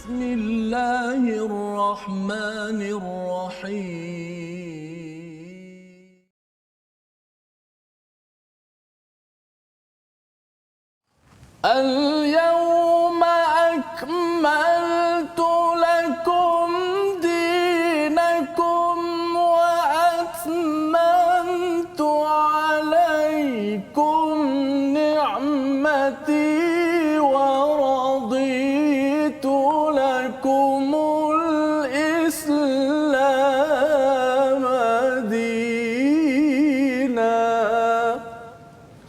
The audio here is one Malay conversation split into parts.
بسم الله الرحمن الرحيم اليوم أكملت لكم دينكم وأتممت عليكم نعمتي ورضيت لكم الإسلام دينا.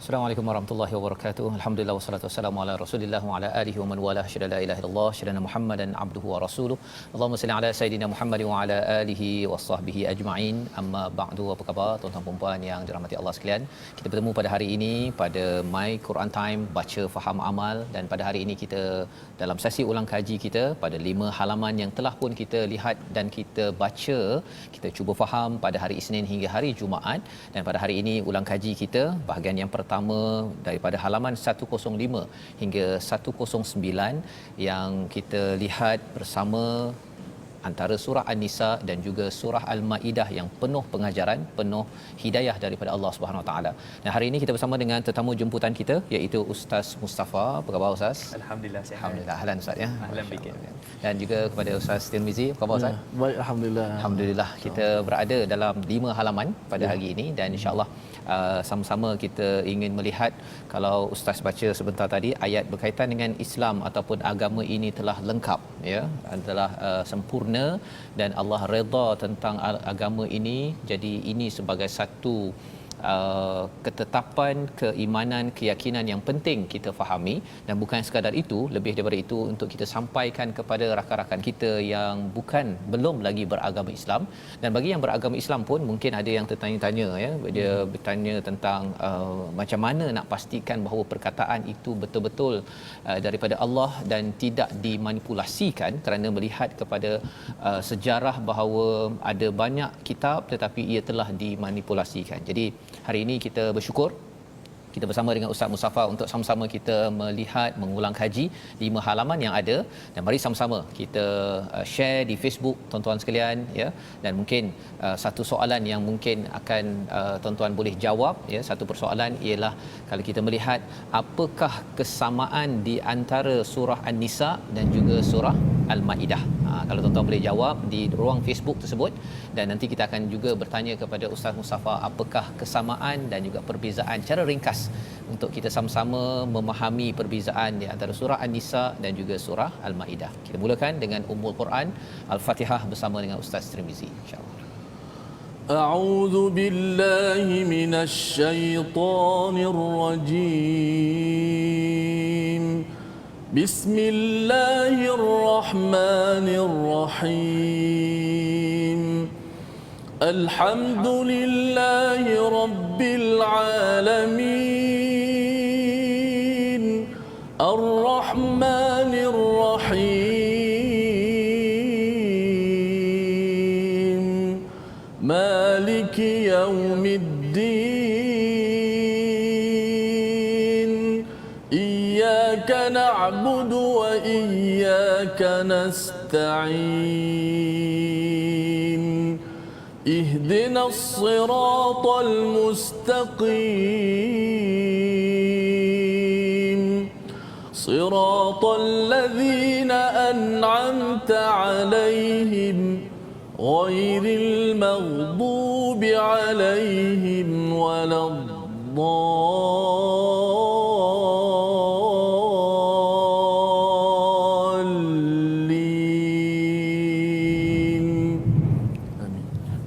Assalamualaikum warahmatullahi wabarakatuh. Alhamdulillah wassalatu wassalamu ala Rasulillah wa ala alihi wa man wala syada la ilaha illallah syadana Muhammadan abduhu wa rasuluh. Allahumma salli ala sayidina Muhammad wa ala alihi wasahbihi ajma'in. Amma ba'du. Apa khabar tuan-tuan dan puan yang dirahmati Allah sekalian? Kita bertemu pada hari ini pada My Quran Time, baca faham amal, dan pada hari ini kita dalam sesi ulang kaji kita pada 5 halaman yang telah pun kita lihat dan kita baca, kita cuba faham pada hari Isnin hingga hari Jumaat. Dan pada hari ini ulang kaji kita bahagian yang pertama daripada halaman 105 hingga 109 yang kita lihat bersama antara surah An-Nisa dan juga surah Al-Maidah yang penuh pengajaran, penuh hidayah daripada Allah Subhanahu Wa Taala. Dan hari ini kita bersama dengan tetamu jemputan kita iaitu Ustaz Mustafa. Apa khabar Ustaz? Alhamdulillah sihat. Alhamdulillah. Ahlan Ustaz ya. Ahlan bik. Dan juga kepada Ustaz Tirmizi. Apa khabar Ustaz? Baik, alhamdulillah. Alhamdulillah kita berada dalam 5 halaman pada hari ini dan insya-Allah sama-sama kita ingin melihat, kalau Ustaz baca sebentar tadi, ayat berkaitan dengan Islam ataupun agama ini telah lengkap ya, adalah sempurna dan Allah redha tentang agama ini. Jadi ini sebagai satu ketetapan keimanan, keyakinan yang penting kita fahami, dan bukan sekadar itu, lebih daripada itu untuk kita sampaikan kepada rakan-rakan kita yang belum lagi beragama Islam. Dan bagi yang beragama Islam pun mungkin ada yang tertanya-tanya ya, dia bertanya tentang macam mana nak pastikan bahawa perkataan itu betul-betul daripada Allah dan tidak dimanipulasikan, kerana melihat kepada sejarah bahawa ada banyak kitab tetapi ia telah dimanipulasikan. Jadi hari ini kita bersyukur kita bersama dengan Ustaz Mustafa untuk sama-sama kita melihat, mengulang kaji 5 halaman yang ada, dan mari sama-sama kita share di Facebook tuan-tuan sekalian ya. Dan mungkin satu soalan yang mungkin akan tuan-tuan boleh jawab ya, satu persoalan ialah kalau kita melihat apakah kesamaan di antara surah An-Nisa dan juga surah Al-Maidah. Kalau tuan-tuan boleh jawab di ruang Facebook tersebut, dan nanti kita akan juga bertanya kepada Ustaz Mustafa apakah kesamaan dan juga perbezaan secara ringkas untuk kita sama-sama memahami perbezaan di antara surah An-Nisa dan juga surah Al-Maidah. Kita mulakan dengan Ummul Quran Al-Fatihah bersama dengan Ustaz Tirmizi insya-Allah. A'udzu billahi minasy syaithanir rajim. Bismillahirrahmanirrahim. Alhamdulillahi rabbil alamin. Ar-Rahmanir Rahim. Maliki yaumiddin. Iyyaka na'budu wa iyyaka nasta'in. اهدنا الصراط المستقيم صراط الذين أنعمت عليهم غير المغضوب عليهم ولا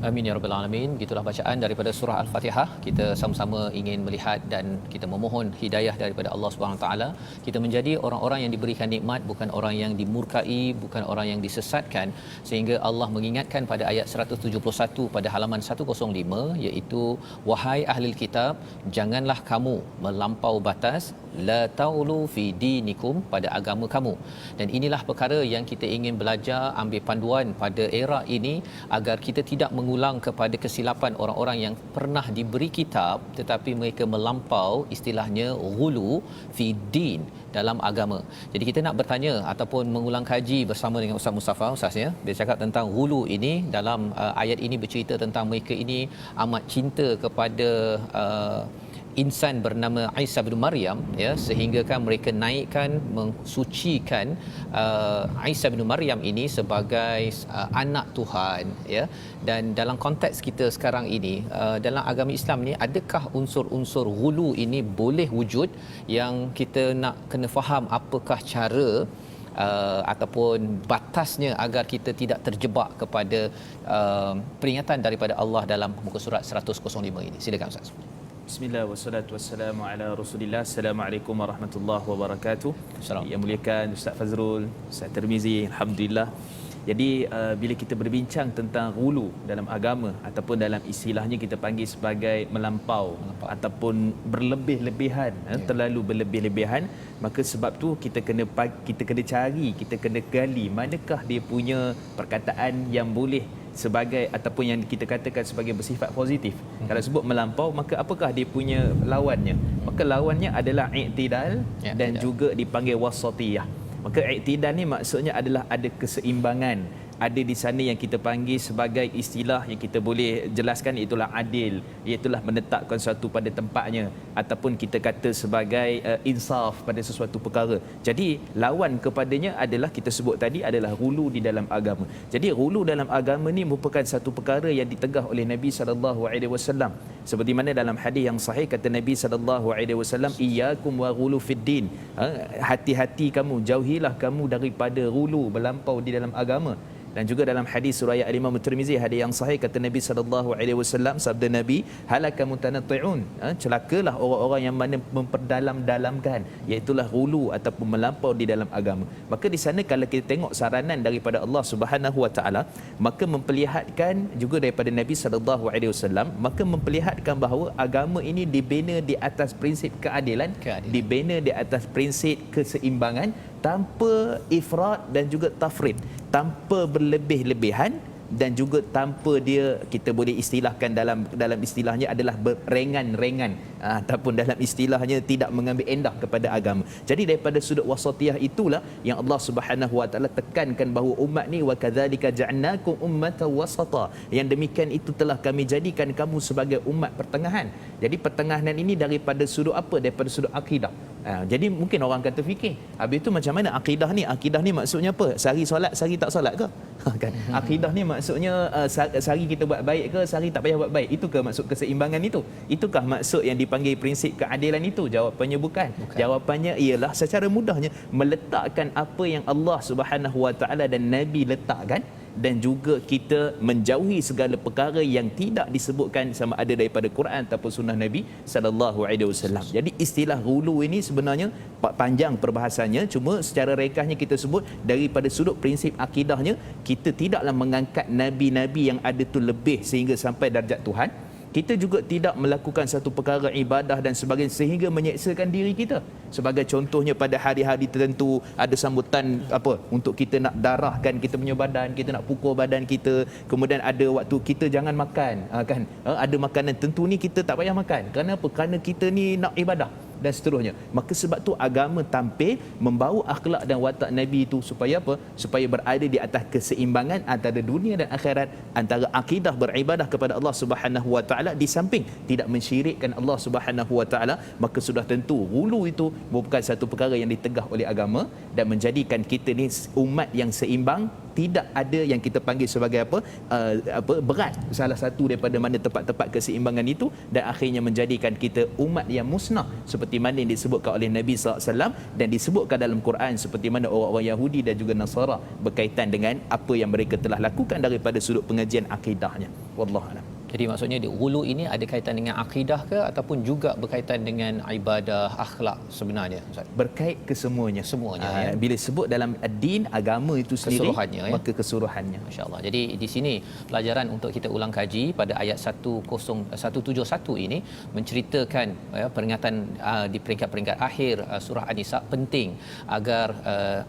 Amin ya rabbal alamin. Gitulah bacaan daripada surah Al-Fatihah. Kita sama-sama ingin melihat dan kita memohon hidayah daripada Allah Subhanahu taala. Kita menjadi orang-orang yang diberikan nikmat, bukan orang yang dimurkai, bukan orang yang disesatkan, sehingga Allah mengingatkan pada ayat 171 pada halaman 105, iaitu wahai ahli kitab, janganlah kamu melampau batas, la taulu fi dinikum, pada agama kamu. Dan inilah perkara yang kita ingin belajar, ambil panduan pada era ini agar kita tidak mengulang kepada kesilapan orang-orang yang pernah diberi kitab tetapi mereka melampau, istilahnya ghulu fi din, dalam agama. Jadi kita nak bertanya ataupun mengulang kaji bersama dengan Ustaz Mustafa. Ustaz ya, dia cakap tentang ghulu ini dalam ayat ini bercerita tentang mereka ini amat cinta kepada insan bernama Isa bin Maryam, ya, sehingga kan mereka naikkan mensucikan Isa bin Maryam ini sebagai anak Tuhan, ya. Dan dalam konteks kita sekarang ini, dalam agama Islam ni, adakah unsur-unsur ghulu ini boleh wujud, yang kita nak kena faham apakah cara ataupun batasnya agar kita tidak terjebak kepada peringatan daripada Allah dalam muka surat 105 ini. Silakan Ustaz. Bismillah wassalatu wassalamu ala Rasulillah. Assalamualaikum warahmatullahi wabarakatuh. Yang muliakan Ustaz Fazrul, Ustaz Tirmizi, alhamdulillah. Jadi bila kita berbincang tentang ghulu dalam agama ataupun dalam istilahnya kita panggil sebagai melampau. Ataupun berlebih-lebihan, terlalu berlebih-lebihan, maka sebab tu kita kena cari, kita kena gali manakah dia punya perkataan yang boleh sebagai ataupun yang kita katakan sebagai bersifat positif. Kalau sebut melampau, maka apakah dia punya lawannya? Maka lawannya adalah i'tidal dan juga dipanggil wasatiyah. Maka i'tidal ni maksudnya adalah ada keseimbangan. Ada di sana yang kita panggil sebagai istilah yang kita boleh jelaskan, itulah adil, iaitulah menetapkan sesuatu pada tempatnya, ataupun kita kata sebagai insaf pada sesuatu perkara. Jadi lawan kepadanya adalah kita sebut tadi adalah ghulu di dalam agama. Jadi ghulu dalam agama ni merupakan satu perkara yang ditegah oleh Nabi SAW. Seperti mana dalam hadis yang sahih kata Nabi SAW, iyyakum wa ghulu fid din. Hati-hati kamu, jauhilah kamu daripada ghulu, melampau di dalam agama. Dan juga dalam hadis riwayat Imam Tirmizi, hadis yang sahih kata Nabi SAW, sabda Nabi, halaka mutanatti'un, celakalah orang-orang yang mana memperdalam-dalamkan, iaitulah ghulu ataupun melampau di dalam agama. Maka di sana kalau kita tengok saranan daripada Allah Subhanahu Wa Taala, maka memperlihatkan juga daripada Nabi SAW, maka memperlihatkan bahawa agama ini dibina di atas prinsip keadilan. Dibina di atas prinsip keseimbangan, tanpa ifrat dan juga tafrid, tanpa berlebih-lebihan, dan juga tanpa dia, kita boleh istilahkan dalam istilahnya adalah berengan-rengan, ataupun dalam istilahnya tidak mengambil endah kepada agama. Jadi daripada sudut wasatiyah itulah yang Allah Subhanahu Wa Taala tekankan bahawa umat ni, wa kadzalika ja'alnakum ummatan wasata, yang demikian itu telah kami jadikan kamu sebagai umat pertengahan. Jadi pertengahan ini daripada sudut apa? Daripada sudut akidah. Jadi mungkin orang kata fikir, habis tu macam mana akidah ni? Akidah ni maksudnya apa? Sehari solat, sehari tak solat ke? Kan? Akidah ni maksudnya sehari kita buat baik ke, sehari tak payah buat baik? Itukah maksud keseimbangan itu? Itukah maksud yang dipanggil prinsip keadilan itu? Jawapannya bukan. Jawapannya ialah secara mudahnya meletakkan apa yang Allah Subhanahu Wa Taala dan Nabi letakkan, dan juga kita menjauhi segala perkara yang tidak disebutkan sama ada daripada Quran ataupun sunnah Nabi sallallahu alaihi wasallam. Jadi istilah ghulu ini sebenarnya panjang perbahasannya, cuma secara rekahnya kita sebut daripada sudut prinsip akidahnya, kita tidaklah mengangkat nabi-nabi yang ada tu lebih sehingga sampai darjat Tuhan. Kita juga tidak melakukan satu perkara ibadah dan sebagainya sehingga menyeksakan diri kita. Sebagai contohnya pada hari-hari tertentu ada sambutan apa untuk kita nak darahkan kita punya badan, kita nak pukul badan kita. Kemudian ada waktu kita jangan makan, kan? Ada makanan tentu ni kita tak payah makan. Kenapa? Kerana kita ni nak ibadah dan seterusnya. Maka sebab tu agama tampil membawa akhlak dan watak Nabi itu supaya apa? Supaya berada di atas keseimbangan antara dunia dan akhirat, antara akidah beribadah kepada Allah Subhanahu Wa Taala di samping tidak mensyirikkan Allah Subhanahu Wa Taala. Maka sudah tentu ghulu itu merupakan satu perkara yang ditegah oleh agama dan menjadikan kita ni umat yang seimbang. Tidak ada yang kita panggil sebagai berat, salah satu daripada mana tempat-tempat keseimbangan itu, dan akhirnya menjadikan kita umat yang musnah seperti mana yang disebutkan oleh Nabi SAW dan disebutkan dalam Quran, seperti mana orang-orang Yahudi dan juga Nasara berkaitan dengan apa yang mereka telah lakukan daripada sudut pengajian akidahnya. Wallahu a'lam. Jadi maksudnya ghulu ini ada kaitan dengan akidah ke ataupun juga berkaitan dengan ibadah, akhlak sebenarnya Ustaz? Berkait kesemuanya. Semuanya ya. Bila sebut dalam ad-din, agama itu sendiri, keseluruhannya, maka keseluruhannya. Masya-Allah. Jadi di sini pelajaran untuk kita ulang kaji pada ayat 171 ini menceritakan peringatan di peringkat-peringkat akhir surah An-Nisa penting agar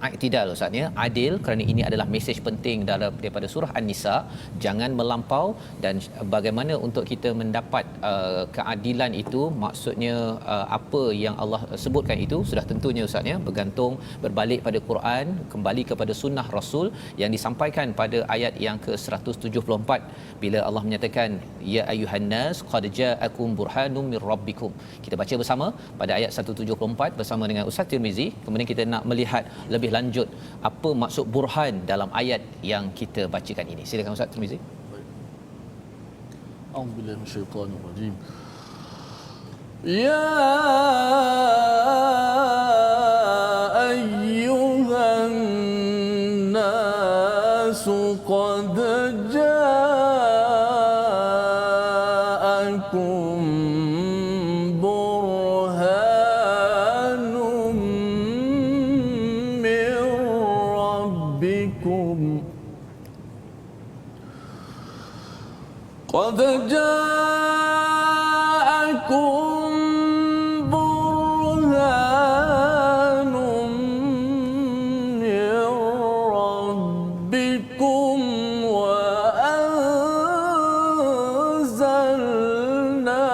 i'tidal Ustaz ya, adil, kerana ini adalah mesej penting daripada surah An-Nisa, jangan melampau, dan bagaimana mana untuk kita mendapat keadilan itu, maksudnya apa yang Allah sebutkan itu sudah tentunya Ustaz ya, bergantung berbalik pada Quran, kembali kepada sunnah Rasul yang disampaikan pada ayat yang ke-174 bila Allah menyatakan ya ayuhan nas qad ja'akum burhanum mir rabbikum. Kita baca bersama pada ayat 174 bersama dengan Ustaz Tirmizi. Kemudian kita nak melihat lebih lanjut apa maksud burhan dalam ayat yang kita bacakan ini. Silakan Ustaz Tirmizi. A'udzubillahi minasyaitonir rajim. Ya ayyuhan nas qad ja'akum burhanum min rabbikum qad ja'akum burhanum min rabbikum wa anzalna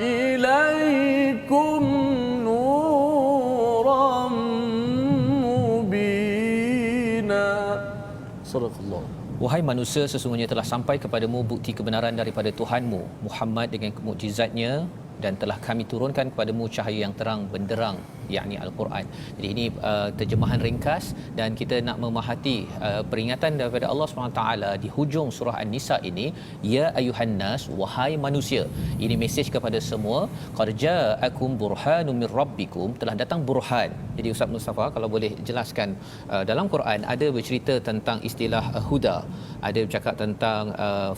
ilaykum nuran mubina. Sadaqallah. Wahai manusia, sesungguhnya telah sampai kepadamu bukti kebenaran daripada Tuhanmu Muhammad dengan mukjizatnya, dan telah kami turunkan kepadamu cahaya yang terang benderang, yakni Al-Quran. Jadi ini terjemahan ringkas, dan kita nak memahati peringatan daripada Allah SWT di hujung surah An-Nisa ini, ya ayuhan nas, wahai manusia. Ini mesej kepada semua. Qad ja'akum burhanum mir rabbikum, telah datang burhan. Jadi Ustaz Mustafa kalau boleh jelaskan, dalam Quran ada bercerita tentang istilah huda, ada bercakap tentang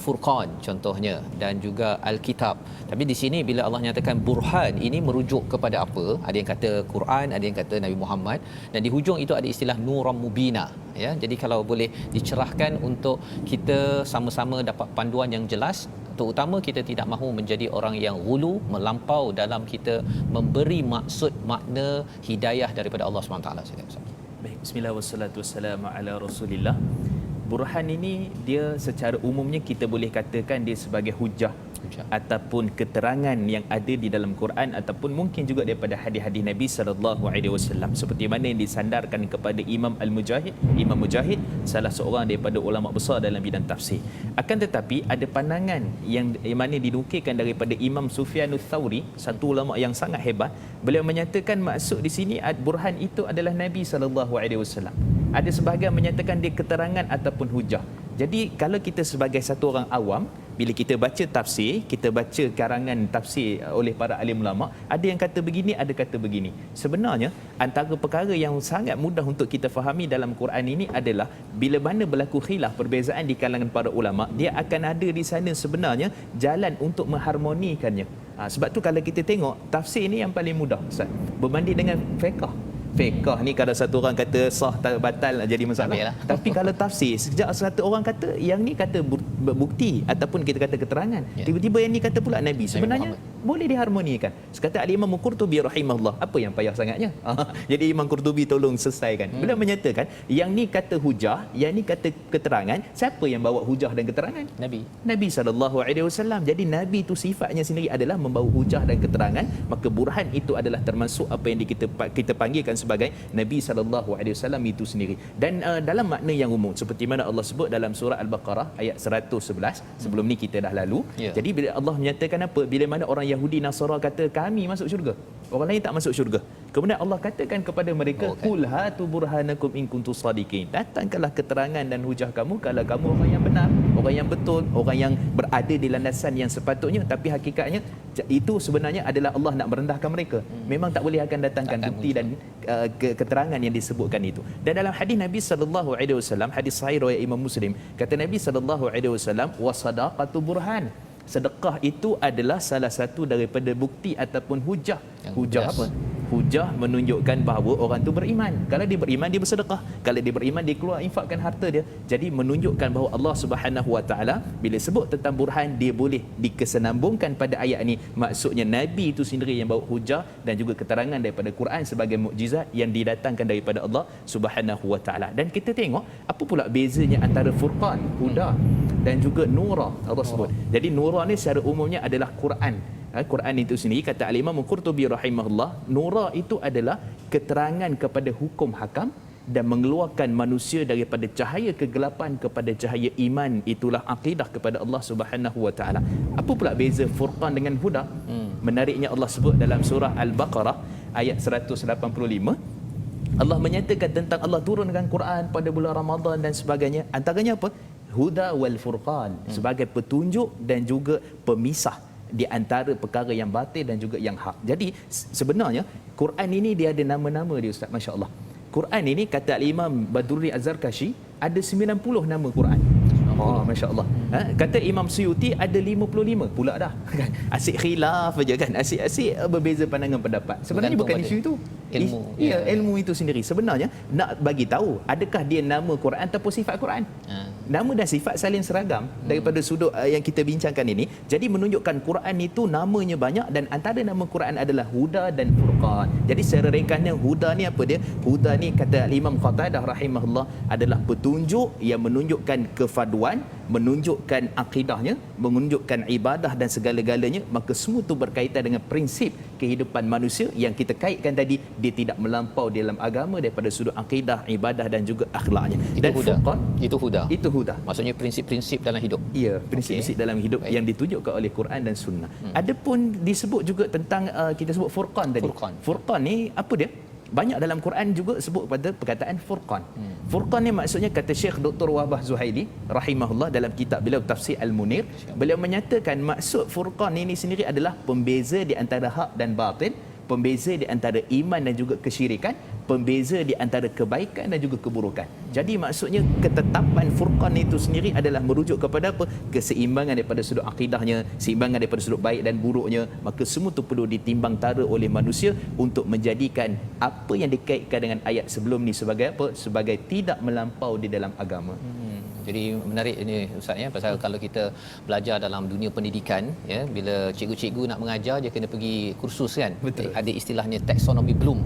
furqan contohnya, dan juga al-kitab. Tapi di sini bila Allah nyatakan burhan, ini merujuk kepada apa? Ada yang kata Quran, ada yang kata Nabi Muhammad, dan di hujung itu ada istilah nuram mubina ya. Jadi kalau boleh dicerahkan untuk kita sama-sama dapat panduan yang jelas, terutama kita tidak mahu menjadi orang yang ghulu, melampau dalam kita memberi maksud makna hidayah daripada Allah SWT. Baik, bismillah wassalatu wassalamu ala Rasulillah. Burhan ini dia secara umumnya kita boleh katakan dia sebagai hujah ataupun keterangan yang ada di dalam Quran, ataupun mungkin juga daripada hadis-hadis Nabi sallallahu alaihi wasallam, seperti mana yang disandarkan kepada Imam Mujahid, salah seorang daripada ulama besar dalam bidang tafsir. Akan tetapi ada pandangan yang mana dinukilkan daripada Imam Sufyanus Tsauri, satu ulama yang sangat hebat. Beliau menyatakan maksud di sini burhan itu adalah Nabi sallallahu alaihi wasallam. Ada sebahagian menyatakan dia keterangan ataupun hujah. Jadi kalau kita sebagai satu orang awam, bila kita baca tafsir, kita baca karangan tafsir oleh para alim ulama, ada yang kata begini, ada kata begini. Sebenarnya antara perkara yang sangat mudah untuk kita fahami dalam Quran ini adalah bila mana berlaku khilaf, perbezaan di kalangan para ulama, dia akan ada di sana sebenarnya jalan untuk mengharmonikannya. Sebab tu kalau kita tengok tafsir ini yang paling mudah Ustaz, berbanding dengan fiqh. Fiqh ni kalau satu orang kata sah tak batal jadi masalah. Tapi kalau tafsir, sejak satu orang kata yang ni kata bukti ataupun kita kata keterangan, tiba-tiba yang ni kata pula Nabi, sebenarnya boleh diharmonikan. Sekata Al-Imam Qurtubi rahimahullah, apa yang payah sangatnya? Jadi Imam Qurtubi tolong selesaikan. Beliau menyatakan yang ni kata hujah, yang ni kata keterangan. Siapa yang bawa hujah dan keterangan? Nabi sallallahu alaihi wasallam. Jadi Nabi itu sifatnya sendiri adalah membawa hujah dan keterangan, maka burhan itu adalah termasuk apa yang kita panggilkan sebagai Nabi sallallahu alaihi wasallam itu sendiri. Dan dalam makna yang umum seperti mana Allah sebut dalam surah Al-Baqarah ayat 111, sebelum ni kita dah lalu. Jadi bila Allah menyatakan apa, bila mana orang Yahudi Nasara kata kami masuk syurga, orang lain tak masuk syurga, kemudian Allah katakan kepada mereka, qul hatu burhanakum in kuntum sadiqin, datangkanlah keterangan dan hujah kamu kalau kamu orang yang benar, orang yang betul, orang yang berada di landasan yang sepatutnya. Tapi hakikatnya itu sebenarnya adalah Allah nak merendahkan mereka. Memang tak boleh akan datangkan bukti dan keterangan yang disebutkan itu. Dan dalam hadis Nabi sallallahu alaihi wasallam, hadis sahih riwayat Imam Muslim, kata Nabi sallallahu alaihi wasallam, wasadaqatu burhan, sedekah itu adalah salah satu daripada bukti ataupun hujah. Hujah apa? Hujah menunjukkan bahawa orang tu beriman. Kalau dia beriman, dia bersedekah. Kalau dia beriman, dia keluar infakkan harta dia. Jadi menunjukkan bahawa Allah Subhanahu Wa Taala bila sebut tentang burhan, dia boleh dikesenambungkan pada ayat ini. Maksudnya Nabi itu sendiri yang bawa hujah dan juga keterangan daripada Quran sebagai mukjizat yang didatangkan daripada Allah Subhanahu Wa Taala. Dan kita tengok apa pula bezanya antara furqan, huda dan juga nura. Allah sebut. Jadi nura ni secara umumnya adalah Quran. Quran itu sendiri, kata Al-Imam Qurtubi rahimahullah, nura itu adalah keterangan kepada hukum hakam dan mengeluarkan manusia daripada cahaya kegelapan kepada cahaya iman. Itulah akidah kepada Allah Subhanahu wa taala. Apa pula beza Furqan dengan Huda? Menariknya Allah sebut dalam surah Al-Baqarah ayat 185, Allah menyatakan tentang Allah turunkan Quran pada bulan Ramadan dan sebagainya. Antaranya apa? Huda wal Furqan, sebagai petunjuk dan juga pemisah di antara perkara yang batil dan juga yang hak. Jadi sebenarnya Quran ini dia ada nama-nama dia, Ustaz, masya-Allah. Quran ini kata Imam Badruddin Az-Zarkashi ada 90 nama Quran. Oh, masya-Allah. Kata Imam Suyuti ada 55 pula dah. Kan? Asyik khilaf aja kan. Asyik berbeza pandangan pendapat. Sebenarnya bukan isu itu. Ilmu. Ya, ilmu itu sendiri. Sebenarnya nak bagi tahu adakah dia nama Quran ataupun sifat Quran. Nama dan sifat saling seragam daripada sudut yang kita bincangkan ini. Jadi menunjukkan Quran itu namanya banyak dan antara nama Quran adalah Huda dan Furqan. Jadi secara ringkasnya Huda ni apa dia? Huda ni kata Imam Qatadah rahimahullah adalah petunjuk yang menunjukkan kefaduan, menunjukkan akidahnya, menunjukkan ibadah dan segala-galanya. Maka semua itu berkaitan dengan prinsip kehidupan manusia yang kita kaitkan tadi. Dia tidak melampau dalam agama daripada sudut akidah, ibadah dan juga akhlaknya. Dan Furqan itu Huda. Itu Huda. Maksudnya prinsip-prinsip dalam hidup. Ya, prinsip-prinsip dalam hidup yang ditunjukkan oleh Quran dan Sunnah. Adapun disebut juga tentang kita sebut Furqan tadi. Furqan ni apa dia? Banyak dalam Quran juga sebut pada perkataan Furqan. Furqan ni maksudnya kata Syekh Dr. Wahbah Zuhaili rahimahullah dalam kitab beliau Tafsir Al-Munir, beliau menyatakan maksud Furqan ini sendiri adalah pembeza di antara hak dan batil, pembeza di antara iman dan juga kesyirikan, pembeza di antara kebaikan dan juga keburukan. Jadi maksudnya ketetapan Furqan itu sendiri adalah merujuk kepada apa? Keseimbangan daripada sudut akidahnya, seimbangan daripada sudut baik dan buruknya. Maka semua itu perlu ditimbang tara oleh manusia untuk menjadikan apa yang dikaitkan dengan ayat sebelum ni sebagai apa? Sebagai tidak melampau di dalam agama. Jadi menarik ini Ustaz ya, pasal kalau kita belajar dalam dunia pendidikan ya, bila cikgu-cikgu nak mengajar dia kena pergi kursus kan. Betul. Ada istilahnya taxonomy Bloom.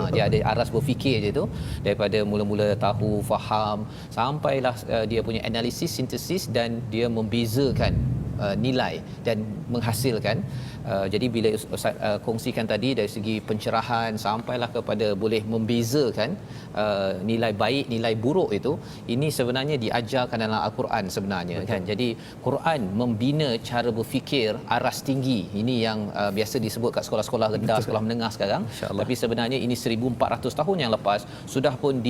Dia ada aras berfikir je tu, daripada mula-mula tahu, faham sampailah dia punya analisis, sintesis dan dia membezakan nilai dan menghasilkan. Jadi bila Ustaz kongsikan tadi dari segi pencerahan sampailah kepada boleh membezakan nilai baik, nilai buruk itu, ini sebenarnya diajarkan dalam Al-Quran sebenarnya. Betul. Kan. Jadi Quran membina cara berfikir aras tinggi. Ini yang biasa disebut kat sekolah-sekolah rendah, sekolah menengah sekarang. Tapi sebenarnya ini 1400 tahun yang lepas sudah pun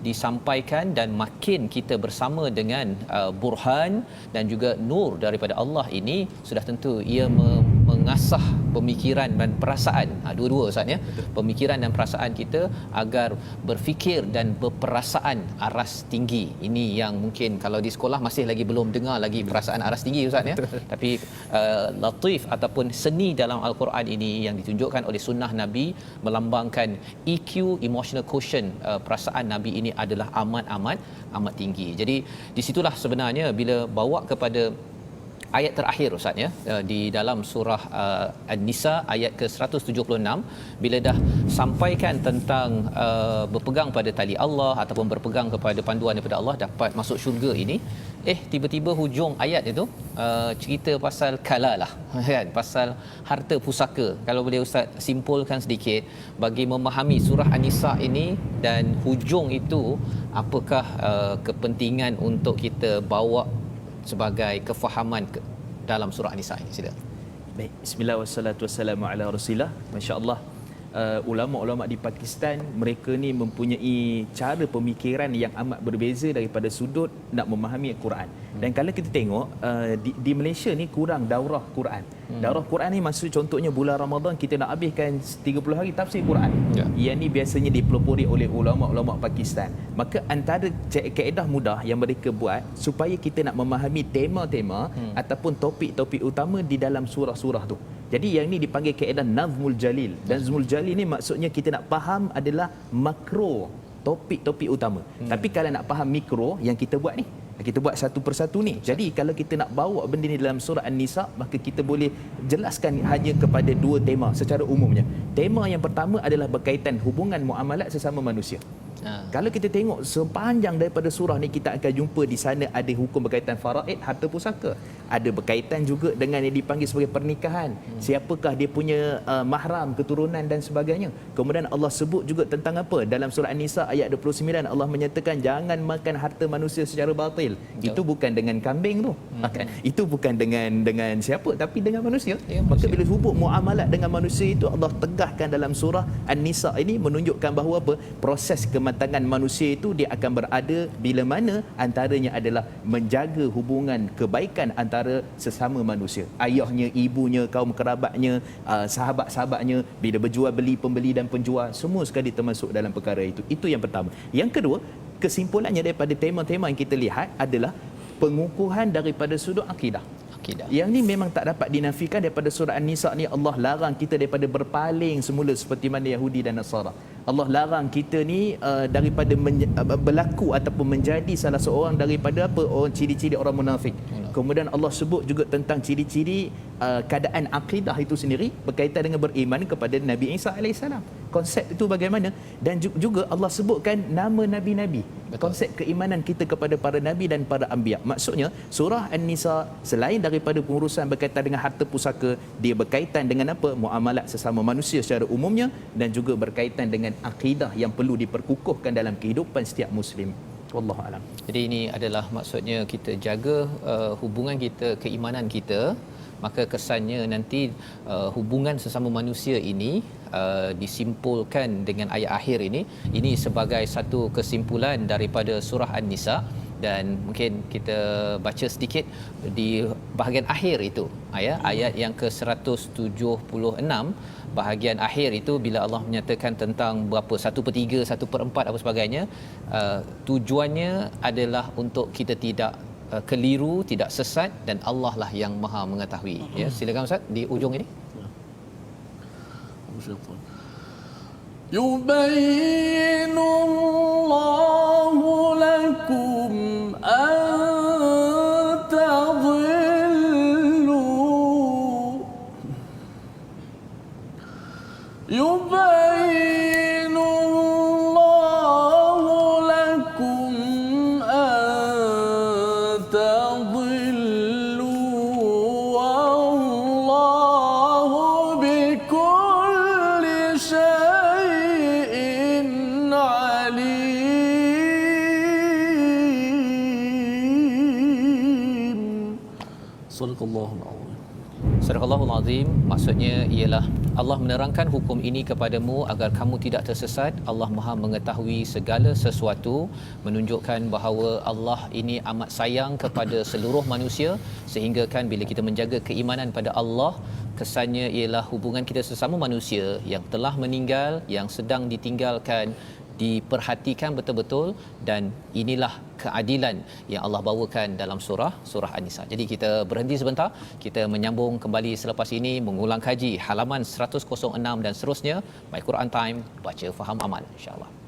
disampaikan dan makin kita bersama dengan burhan dan juga nur daripada Allah ini, sudah tentu ia mengasah pemikiran dan perasaan, dua-dua Ustaz ya, pemikiran dan perasaan kita agar berfikir dan berperasaan aras tinggi. Ini yang mungkin kalau di sekolah masih lagi belum dengar lagi perasaan aras tinggi Ustaz ya. Tapi latif ataupun seni dalam Al-Quran ini yang ditunjukkan oleh sunnah Nabi melambangkan EQ, emotional quotient, perasaan Nabi ini adalah amat tinggi. Jadi di situlah sebenarnya bila bawa kepada ayat terakhir Ustaz ya, di dalam surah An-Nisa ayat ke-176, bila dah sampaikan tentang berpegang pada tali Allah ataupun berpegang kepada panduan daripada Allah dapat masuk syurga ini, tiba-tiba hujung ayat itu cerita pasal kalalah kan, pasal harta pusaka. Kalau boleh Ustaz simpulkan sedikit bagi memahami surah An-Nisa ini dan hujung itu, apakah kepentingan untuk kita bawa sebagai kefahaman dalam surah An-Nisa ini. Sila. Baik, bismillah wassalatu wassalamu ala Rasulillah. Masya-Allah, ulama-ulama di Pakistan mereka ni mempunyai cara pemikiran yang amat berbeza daripada sudut nak memahami Al-Quran. Dan kalau kita tengok di Malaysia ni kurang daurah Quran. Daurah Quran ni maksud contohnya bulan Ramadan kita nak habiskan 30 hari tafsir Quran. Yang ni biasanya dipelopori oleh ulama-ulama Pakistan. Maka antara kaedah mudah yang mereka buat supaya kita nak memahami tema-tema ataupun topik-topik utama di dalam surah-surah tu. Jadi yang ni dipanggil kaedah Nazmul Jalil. Dan Nazmul Jalil ni maksudnya kita nak faham adalah makro, topik-topik utama. Tapi kalau nak faham mikro yang kita buat ni, kita buat satu persatu ni. Jadi kalau kita nak bawa benda ni dalam surah An-Nisa, maka kita boleh jelaskan hanya kepada dua tema secara umumnya. Tema yang pertama adalah berkaitan hubungan muamalat sesama manusia. Kalau kita tengok sepanjang daripada surah ni, kita akan jumpa di sana ada hukum berkaitan faraid, harta pusaka. Ada berkaitan juga dengan yang dipanggil sebagai pernikahan. Siapakah dia punya mahram, keturunan dan sebagainya. Kemudian Allah sebut juga tentang apa? Dalam surah An-Nisa ayat 29 Allah menyatakan jangan makan harta manusia secara batil. Itu bukan dengan kambing tu. Itu bukan dengan siapa, tapi dengan manusia. Maka bila hubung muamalat dengan manusia itu, Allah tegahkan dalam surah An-Nisa ini menunjukkan bahawa apa? Proses kematangan manusia itu dia akan berada bila mana antaranya adalah menjaga hubungan kebaikan antara sesama manusia. Ayahnya, ibunya, kaum kerabatnya, sahabat-sahabatnya, bila berjual beli, pembeli dan penjual, semua sekali termasuk dalam perkara itu. Itu yang pertama. Yang kedua, kesimpulannya daripada tema-tema yang kita lihat adalah pengukuhan daripada sudut akidah. Yang ni memang tak dapat dinafikan. Daripada surah An-Nisa ni Allah larang kita daripada berpaling semula seperti mana Yahudi dan Nasara. Allah larang kita ni daripada berlaku ataupun menjadi salah seorang daripada apa? Orang ciri-ciri orang munafik. Kemudian Allah sebut juga tentang ciri-ciri keadaan akidah itu sendiri berkaitan dengan beriman kepada Nabi Isa AS. Konsep itu bagaimana? Dan juga Allah sebutkan nama nabi-nabi. Konsep keimanan kita kepada para nabi dan para anbiya. Maksudnya surah An-Nisa selain daripada pengurusan berkaitan dengan harta pusaka, dia berkaitan dengan apa? Muamalat sesama manusia secara umumnya, dan juga berkaitan dengan akidah yang perlu diperkukuhkan dalam kehidupan setiap muslim. Wallahu alam. Jadi ini adalah maksudnya kita jaga hubungan kita, keimanan kita, maka kesannya nanti hubungan sesama manusia ini disimpulkan dengan ayat akhir ini sebagai satu kesimpulan daripada surah An-Nisa. Dan mungkin kita baca sedikit di bahagian akhir itu, ayat yang ke-176, bahagian akhir itu bila Allah menyatakan tentang berapa 1/3, 1/4 apa sebagainya, tujuannya adalah untuk kita tidak keliru, tidak sesat, dan Allah lah yang Maha mengetahui. Ya, silakan Ustaz di ujung ini. Yubayyinullahu lakum an tadhillu. Yubayyinullahu lakum an tadhillu. Wallahu bikulli syai'in alim. Sadaqallahul azim. Sadaqallahul azim, maksudnya ialah Allah menerangkan hukum ini kepadamu agar kamu tidak tersesat. Allah Maha mengetahui segala sesuatu, menunjukkan bahawa Allah ini amat sayang kepada seluruh manusia, sehingga kan bila kita menjaga keimanan pada Allah, kesannya ialah hubungan kita sesama manusia yang telah meninggal, yang sedang ditinggalkan, diperhatikan betul-betul, dan inilah keadilan yang Allah bawakan dalam surah An-Nisa. Jadi kita berhenti sebentar, kita menyambung kembali selepas ini, mengulang kaji halaman 106 dan seterusnya. My Quran Time, baca faham amal, insya-Allah.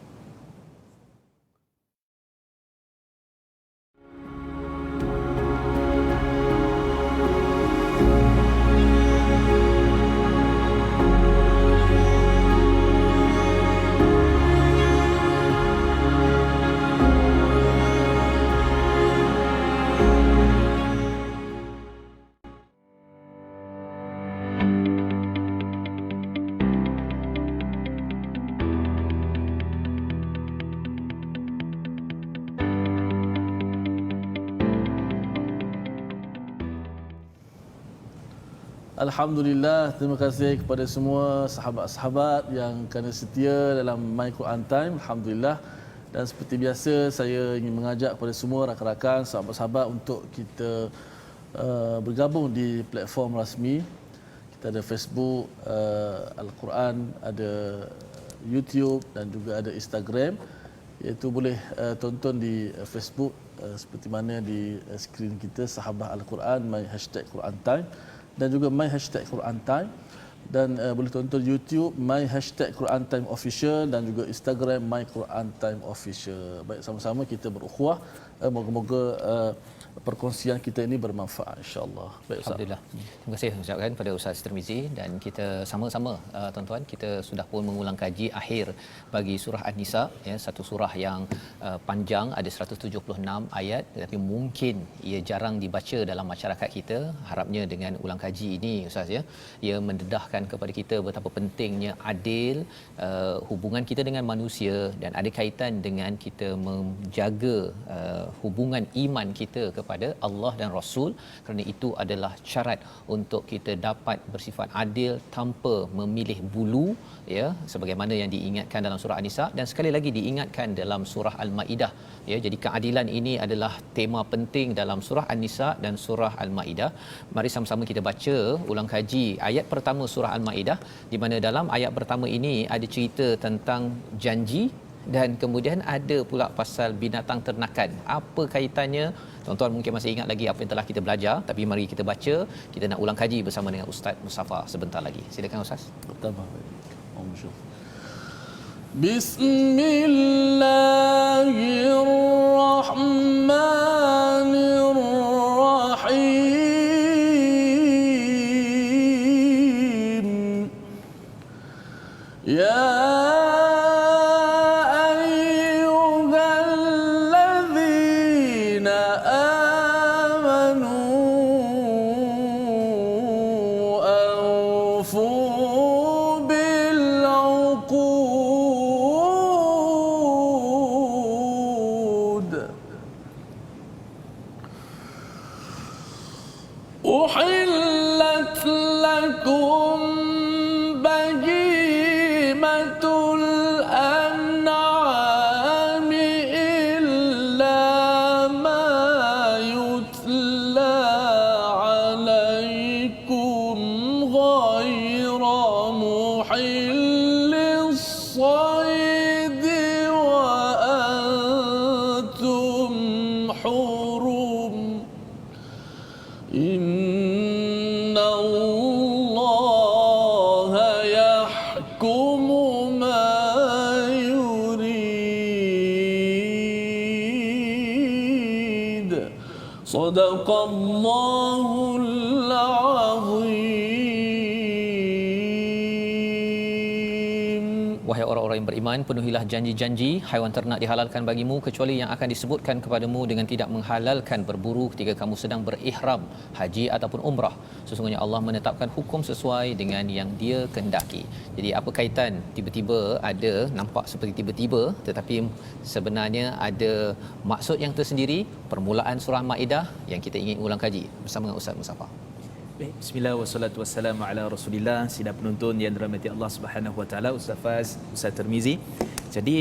Alhamdulillah, terima kasih kepada semua sahabat-sahabat yang kerana setia dalam My Quran Time. Alhamdulillah. Dan seperti biasa, saya ingin mengajak kepada semua rakan-rakan, sahabat-sahabat untuk kita bergabung di platform rasmi. Kita ada Facebook Al-Quran, ada YouTube dan juga ada Instagram. Iaitu boleh tonton di Facebook seperti mana di skrin kita, Sahabah Al-Quran, My #Quran Time, dan juga My #Quran Time, dan boleh tonton YouTube My #Quran Time Official, dan juga Instagram My Quran Time Official. Baik, sama-sama kita berukhuwah Moga-moga perkongsian kita ini bermanfaat insya-Allah. Baik Ustaz. Alhamdulillah. Terima kasih ucapkan pada Ustaz Tirmizi, dan kita sama-sama tuan-tuan, kita sudah pun mengulang kaji akhir bagi surah An-Nisa, ya, satu surah yang panjang, ada 176 ayat, tetapi mungkin ia jarang dibaca dalam masyarakat kita. Harapnya dengan ulang kaji ini Ustaz, ya, ia mendedahkan kepada kita betapa pentingnya adil hubungan kita dengan manusia, dan ada kaitan dengan kita menjaga hubungan iman kita kepada Allah dan Rasul, kerana itu adalah syarat untuk kita dapat bersifat adil tanpa memilih bulu, ya, sebagaimana yang diingatkan dalam surah An-Nisa dan sekali lagi diingatkan dalam surah Al-Maidah, ya. Jadi keadilan ini adalah tema penting dalam surah An-Nisa dan surah Al-Maidah. Mari sama-sama kita baca ulang kaji ayat pertama surah Al-Maidah, di mana dalam ayat pertama ini ada cerita tentang janji, dan kemudian ada pula pasal binatang ternakan. Apa kaitannya? Tuan-tuan mungkin masih ingat lagi apa yang telah kita belajar, tapi mari kita baca, kita nak ulang kaji bersama dengan Ustaz Mustafa sebentar lagi. Silakan Ustaz. Bismillahirrahmanirrahim. Ya أحلت لكم بهيمة الأنعام إلا ما يتلى عليكم غير محل الصيد وأنتم حرم إن الله يحكم ما يريد صدق الله العظيم. Wahai orang-orang yang beriman, penuhilah janji-janji. Haiwan ternak dihalalkan bagimu kecuali yang akan disebutkan kepadamu dengan tidak menghalalkan berburu ketika kamu sedang berihram haji ataupun umrah. Sesungguhnya Allah menetapkan hukum sesuai dengan yang Dia kehendaki. Jadi apa kaitan tiba-tiba ada, nampak seperti tiba-tiba, tetapi sebenarnya ada maksud yang tersendiri. Permulaan surah Maidah yang kita ingin ulang kaji bersama dengan Ustaz Mustafa. Bismillah wassalatu wassalamu ala Rasulillah. Sidang penonton yang dirahmati Allah Subhanahu wa taala, Ustaz Faz, Ustaz Tirmizi. Jadi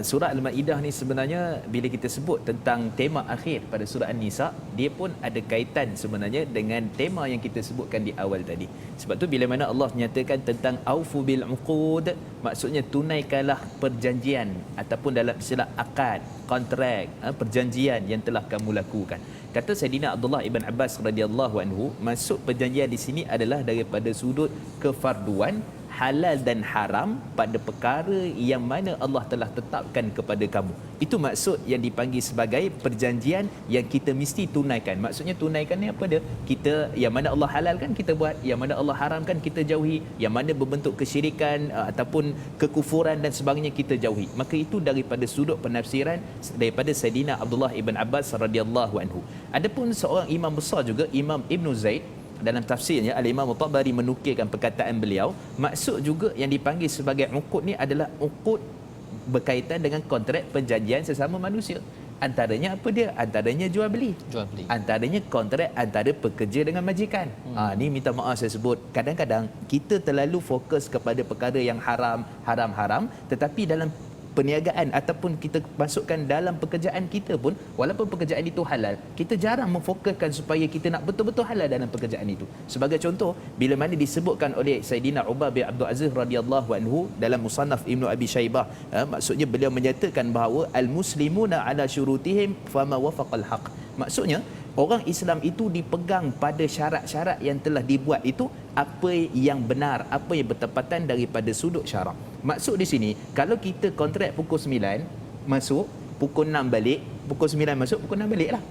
surah Al-Maidah ni sebenarnya bila kita sebut tentang tema akhir pada surah An-Nisa, dia pun ada kaitan sebenarnya dengan tema yang kita sebutkan di awal tadi. Sebab tu bila mana Allah menyatakan tentang aufu bil uqud, maksudnya tunaikanlah perjanjian ataupun dalam istilah akad, kontrak, perjanjian yang telah kamu lakukan. Kata Saidina Abdullah ibn Abbas radhiyallahu anhu, maksud perjanjian di sini adalah daripada sudut kefarduan, halal dan haram pada perkara yang mana Allah telah tetapkan kepada kamu. Itu maksud yang dipanggil sebagai perjanjian yang kita mesti tunaikan. Maksudnya tunaikan ni apa dia? Kita yang mana Allah halalkan kita buat, yang mana Allah haramkan kita jauhi, yang mana berbentuk kesyirikan ataupun kekufuran dan sebagainya kita jauhi. Maka itu daripada sudut penafsiran daripada Saidina Abdullah ibn Abbas radhiyallahu anhu. Adapun seorang imam besar juga, Imam Ibn Zaid, dalam tafsirnya Al-Imam Tabari menukilkan perkataan beliau, maksud juga yang dipanggil sebagai uqud ni adalah uqud berkaitan dengan kontrak perjanjian sesama manusia. Antaranya apa dia? Antaranya jual beli. Antaranya kontrak antara pekerja dengan majikan. Ni minta maaf saya sebut, kadang-kadang kita terlalu fokus kepada perkara yang haram, tetapi dalam perniagaan ataupun kita masukkan dalam pekerjaan kita pun, walaupun pekerjaan itu halal, kita jarang memfokuskan supaya kita nak betul-betul halal dalam pekerjaan itu. Sebagai contoh, bila mana disebutkan oleh Saidina Umar bin Abdul Aziz radhiyallahu anhu dalam Musannaf Ibnu Abi Shaybah, maksudnya beliau menyatakan bahawa al-muslimuna ala syurutihim fama wafaqal haq. Maksudnya orang Islam itu dipegang pada syarat-syarat yang telah dibuat itu, apa yang benar, apa yang bertepatan daripada sudut syarak. Maksud di sini, kalau kita kontrak pukul 9 masuk, pukul 6 balik, pukul 9 masuk, pukul 6 balik lah.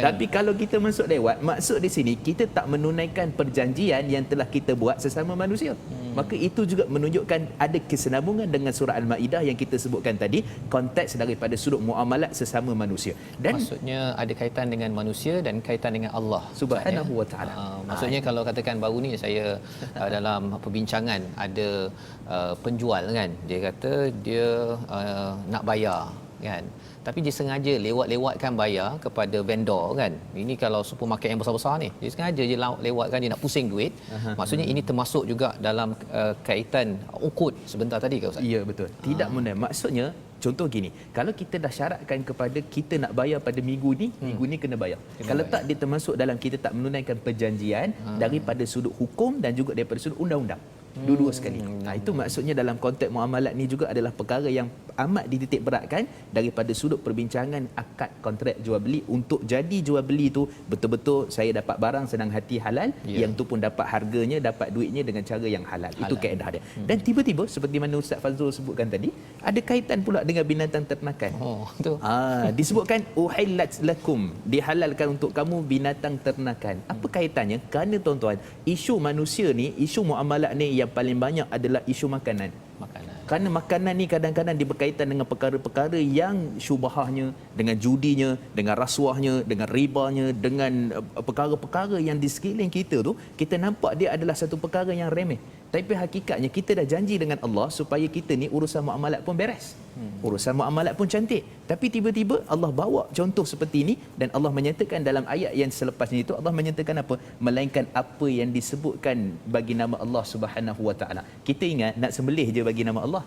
Tapi kalau kita masuk lewat, maksud di sini kita tak menunaikan perjanjian yang telah kita buat sesama manusia. Maka itu juga menunjukkan ada kesinambungan dengan surah Al-Maidah yang kita sebutkan tadi, konteks daripada sudut muamalat sesama manusia. Dan maksudnya ada kaitan dengan manusia dan kaitan dengan Allah Subhanahu wa taala. Maksudnya kalau katakan baru ni saya dalam perbincangan ada penjual kan, dia kata dia nak bayar kan, tapi dia sengaja lewat-lewatkan bayar kepada vendor kan. Ini kalau supermarket yang besar-besar ni, dia sengaja je lewatkan, dia nak pusing duit. Maksudnya ini termasuk juga dalam kaitan ukut sebentar tadi ke Ustaz? Ya, betul. Tidak mudah. Maksudnya contoh gini, kalau kita dah syaratkan kepada kita nak bayar pada minggu ni kena bayar. Kalau tak, dia termasuk dalam kita tak menunaikan perjanjian daripada sudut hukum dan juga daripada sudut undang-undang. Dua-dua sekali. Itu maksudnya dalam konteks muamalat ni juga adalah perkara yang amat dititik beratkan daripada sudut perbincangan akad kontrak jual beli, untuk jadi jual beli tu betul-betul saya dapat barang senang hati halal, yang tu pun dapat harganya, dapat duitnya dengan cara yang halal. Itu kaedah dia. Dan tiba-tiba seperti mana Ustaz Fazrul sebutkan tadi, ada kaitan pula dengan binatang ternakan. Disebutkan uhillat lakum, dihalalkan untuk kamu binatang ternakan. Apa kaitannya? Kerana tuan-tuan, isu manusia ni, isu muamalat ni yang paling banyak adalah isu makanan. Kerana makanan ni kadang-kadang dia berkaitan dengan perkara-perkara yang syubahahnya, dengan judinya, dengan rasuahnya, dengan ribanya, dengan perkara-perkara yang di sekeliling kita tu, kita nampak dia adalah satu perkara yang remeh. Tapi hakikatnya kita dah janji dengan Allah supaya kita ni urusan muamalat pun beres. Urusan muamalat pun cantik. Tapi tiba-tiba Allah bawa contoh seperti ini, dan Allah menyatakan dalam ayat yang selepasnya itu, Allah menyatakan apa? Melainkan apa yang disebutkan bagi nama Allah Subhanahu wa taala. Kita ingat nak sembelih je bagi nama Allah.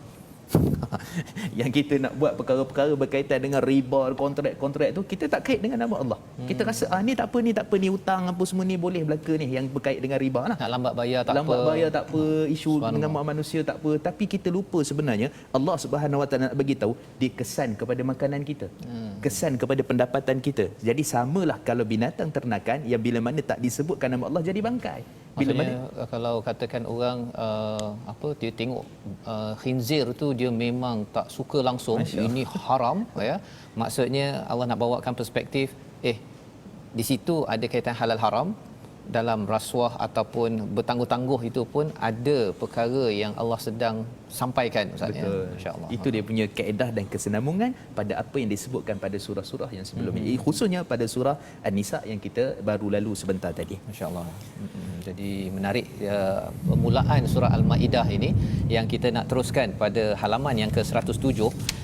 Yang kita nak buat perkara-perkara berkaitan dengan riba, kontrak-kontrak tu, kita tak kait dengan nama Allah. Kita rasa ni tak apa, ni hutang apa semua ni boleh belaka ni, yang berkait dengan riba lah. Nak lambat bayar tak lambat bayar tak apa, isu dengan manusia tak apa. Tapi kita lupa sebenarnya Allah Subhanahu wa taala nak bagi tahu dia kesan kepada makanan kita, kesan kepada pendapatan kita. Jadi samalah kalau binatang ternakan yang bila mana tak disebutkan nama Allah jadi bangkai. Bila maksudnya kalau katakan orang dia tengok khinzir tu dia memang tak suka langsung, ini haram ya. Maksudnya Allah nak bawakan perspektif di situ ada kaitan halal haram. Dalam rasuah ataupun bertangguh-tangguh itu pun ada perkara yang Allah sedang sampaikan Ustaz. Betul. Masya-Allah. Itu dia punya kaedah dan kesinambungan pada apa yang disebutkan pada surah-surah yang sebelumnya. Khususnya pada surah An-Nisa yang kita baru lalu sebentar tadi. Masya-Allah. Jadi menarik permulaan surah Al-Maidah ini yang kita nak teruskan pada halaman yang ke-107,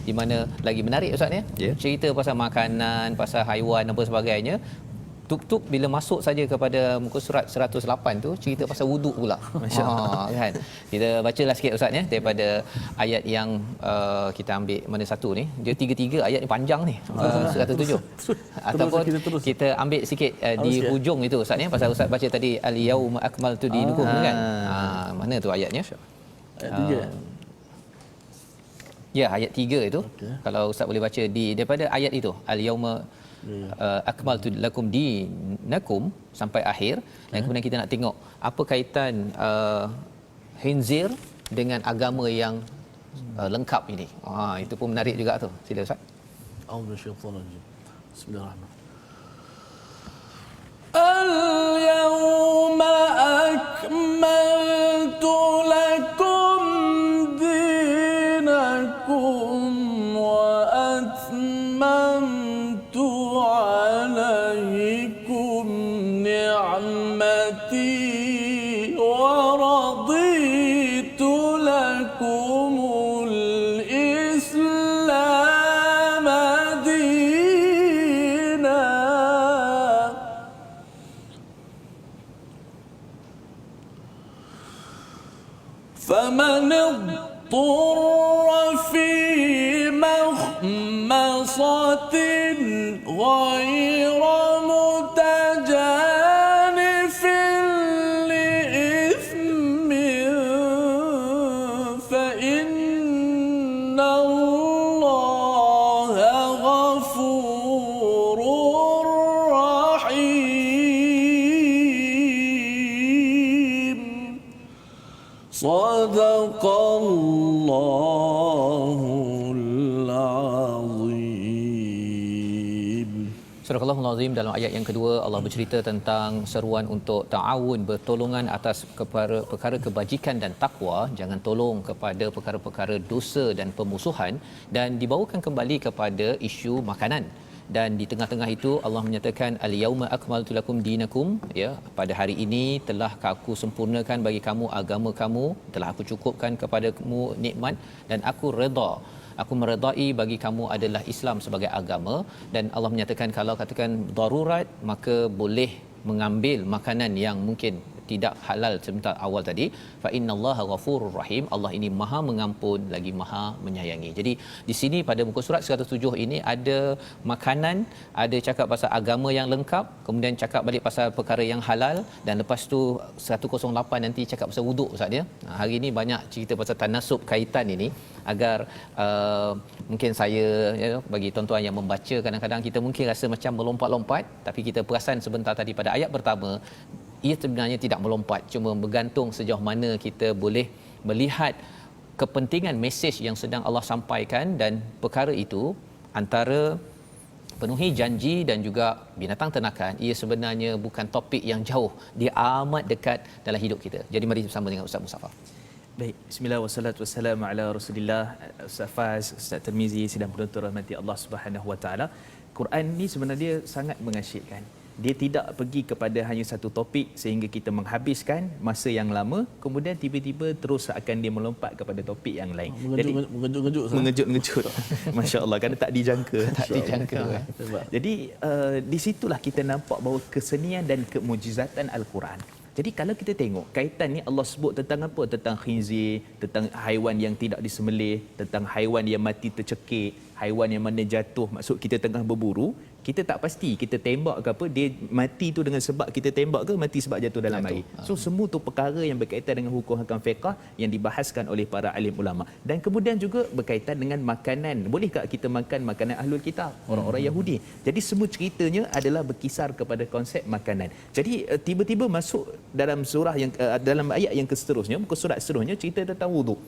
di mana lagi menarik Ustaz ya. Cerita pasal makanan, pasal haiwan dan sebagainya. Tuk-tuk bila masuk saja kepada muka surat 108 tu cerita pasal wuduk pula. Masya-Allah kan. Kita bacalah sikit Ustaz ya daripada ayat yang kita ambil mana satu ni. Dia tiga-tiga ayat ni panjang ni. 107. Ataupun kita ambil sikit di hujung itu Ustaz ya, pasal Ustaz baca tadi al-yauma akmaltu dinukum kan. Mana tu ayatnya? Ayat 3. Ya, ayat 3 itu. Kalau Ustaz boleh baca daripada ayat itu, al-yauma akmaltu lakum dinakum sampai akhir, dan kemudian kita nak tengok apa kaitan khinzir dengan agama yang lengkap ini. Itu pun menarik juga tu. Sila Ustaz. A'udzubillahi Bismillahirrahmanirrahim. Al-yawma akmaltu lakum dinakum wa atmamtu alaykum ni'mati wa raditu lakumul Islam dina. فمن اضطر في مخمصة غير متجانف لإثم فإن الله غفور رحيم. صدق الله العظيم. Astagfirullahalazim, dalam ayat yang kedua Allah bercerita tentang seruan untuk ta'awun, bertolongan atas perkara kebajikan dan takwa, jangan tolong kepada perkara-perkara dosa dan pemusuhan, dan dibawakan kembali kepada isu makanan. Dan di tengah-tengah itu Allah menyatakan al-yauma akmaltu lakum dinakum, ya, pada hari ini telah aku sempurnakan bagi kamu agama kamu, telah aku cukupkan kepadamu nikmat, dan aku redha, aku meredai bagi kamu adalah Islam sebagai agama. Dan Allah menyatakan kalau katakan darurat, maka boleh mengambil makanan yang mungkin tidak halal sebentar awal tadi. Fa innallaha ghafurur rahim, Allah ini Maha mengampun lagi Maha menyayangi. Jadi di sini pada muka surat 107 ini ada makanan, ada cakap pasal agama yang lengkap, kemudian cakap balik pasal perkara yang halal, dan lepas tu 108 nanti cakap pasal wuduk Ustaz ya. Hari ini banyak cerita pasal tanasub kaitan ini agar mungkin saya, ya, bagi tuan-tuan yang membaca, kadang-kadang kita mungkin rasa macam melompat-lompat, tapi kita perasan sebentar tadi pada ayat pertama, ia sebenarnya tidak melompat, cuma bergantung sejauh mana kita boleh melihat kepentingan mesej yang sedang Allah sampaikan. Dan perkara itu antara penuhi janji dan juga binatang ternakan, ia sebenarnya bukan topik yang jauh, dia amat dekat dalam hidup kita. Jadi mari bersama dengan Ustaz Musaffar. Baik, bismillah wassalatu wassalamu ala Rasulillah. Ustaz Faz, Ustaz Tirmizi, sidang penonton rahmati Allah Subhanahu wa taala. Quran ni sebenarnya sangat mengasyikkan. Dia tidak pergi kepada hanya satu topik sehingga kita menghabiskan masa yang lama, kemudian tiba-tiba terus akan dia melompat kepada topik yang lain. Mengejut-ngejut. Masya-Allah, kan tak dijangka. Tak dijangka. Jadi di situlah kita nampak bahawa kesenian dan kemujizatan Al-Quran. Jadi kalau kita tengok kaitan ni, Allah sebut tentang apa? Tentang khinzir, tentang haiwan yang tidak disembelih, tentang haiwan yang mati tercekik, haiwan yang mana jatuh, maksud kita tengah berburu, kita tak pasti kita tembak ke apa, dia mati tu dengan sebab kita tembak ke mati sebab jatuh dalam air. So semua tu perkara yang berkaitan dengan hukum hakam fiqh yang dibahaskan oleh para alim ulama. Dan kemudian juga berkaitan dengan makanan. Boleh tak kita makan makanan ahlul kitab, orang-orang Yahudi? Jadi semua ceritanya adalah berkisar kepada konsep makanan. Jadi tiba-tiba masuk dalam surah yang dalam ayat yang seterusnya, muka surat seterusnya, cerita tentang wuduk,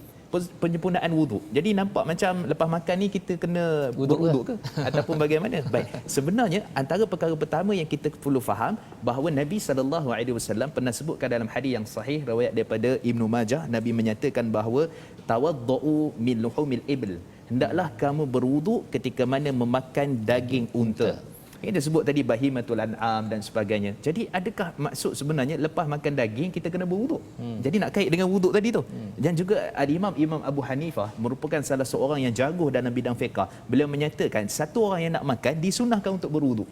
penyempurnaan wuduk. Jadi nampak macam lepas makan ni kita kena berwuduk ke ataupun bagaimana? Baik, sebenarnya antara perkara pertama yang kita perlu faham bahawa Nabi SAW pernah sebutkan dalam hadis yang sahih riwayat daripada Ibnu Majah, Nabi menyatakan bahawa tawaddau min luhumil ibl, hendaklah kamu berwuduk ketika mana memakan daging unta. Ini disebut tadi bahimatul an'am dan sebagainya. Jadi adakah maksud sebenarnya lepas makan daging kita kena berwuduk? Jadi nak kait dengan wuduk tadi tu. Dan juga Imam Abu Hanifah merupakan salah seorang yang jago dalam bidang fiqh. Beliau menyatakan satu orang yang nak makan disunahkan untuk berwuduk.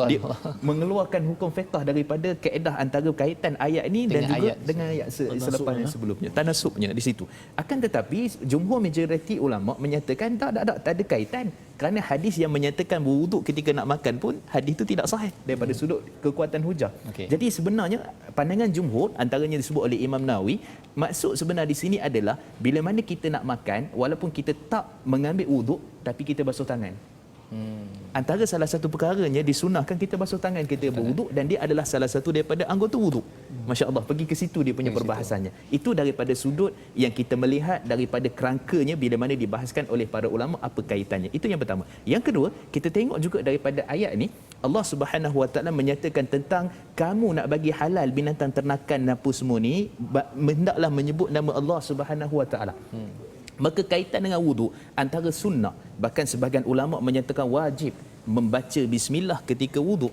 Dia mengeluarkan hukum fiqh daripada kaedah antara kaitan ayat ini dan juga dengan ayat selepas yang sebelumnya. Tanasubnya di situ. Akan tetapi jumhur majoriti ulama menyatakan tak ada kaitan. Kerana hadis yang menyatakan berwuduk ketika nak makan pun, hadis itu tidak sahih daripada sudut kekuatan hujah. Jadi sebenarnya pandangan jumhur, antaranya disebut oleh Imam Nawawi, maksud sebenar di sini adalah bila mana kita nak makan, walaupun kita tak mengambil wuduk, tapi kita basuh tangan. Antara salah satu perkaranya disunahkan kita basuh tangan kita berwuduk, dan dia adalah salah satu daripada anggota wuduk. Masya-Allah, pergi ke situ dia punya perbahasannya. Itu daripada sudut yang kita melihat daripada kerangkanya bila mana dibahaskan oleh para ulama apa kaitannya. Itu yang pertama. Yang kedua, kita tengok juga daripada ayat ni, Allah Subhanahu Wa Taala menyatakan tentang kamu nak bagi halal binatang ternakan apa semua ni, hendaklah menyebut nama Allah Subhanahu Wa Taala. Maka kaitan dengan wuduk antara sunnah, bahkan sebahagian ulama menyatakan wajib membaca bismillah ketika wuduk.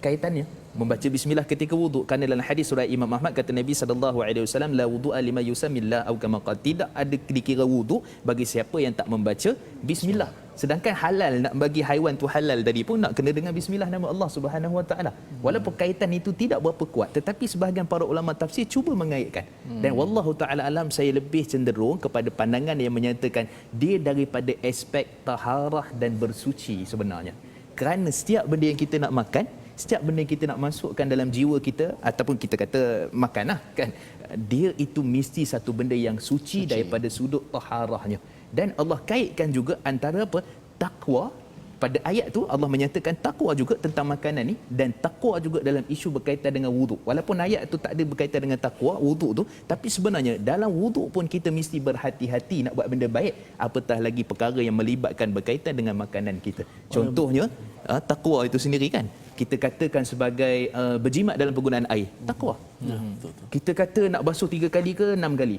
Kaitannya membaca bismillah ketika wuduk, kerana dalam hadis surah Imam Ahmad kata Nabi SAW, la wudu'a liman yusamillah atau kama qala, tidak ada dikira wuduk bagi siapa yang tak membaca bismillah. Sedangkan halal, nak bagi haiwan tu halal tadi pun nak kena dengan bismillah nama Allah Subhanahu Wa Taala. Walaupun kaitan itu tidak berapa kuat, tetapi sebahagian para ulama tafsir cuba mengaitkan. Dan wallahu taala alam, saya lebih cenderung kepada pandangan yang menyatakan dia daripada aspek taharah dan bersuci sebenarnya. Kerana setiap benda yang kita nak makan, setiap benda yang kita nak masukkan dalam jiwa kita, ataupun kita kata makan kan, dia itu mesti satu benda yang suci daripada sudut taharahnya. Dan Allah kaitkan juga antara apa? Takwa pada ayat tu Allah menyatakan takwa juga tentang makanan ni, dan takwa juga dalam isu berkaitan dengan wuduk. Walaupun ayat tu tak ada berkaitan dengan takwa wuduk tu, tapi sebenarnya dalam wuduk pun kita mesti berhati-hati nak buat benda baik, apatah lagi perkara yang melibatkan berkaitan dengan makanan kita. Contohnya takwa itu sendiri kan kita katakan sebagai berjimat dalam penggunaan air, takwa. Kita kata nak basuh 3 kali ke 6 kali.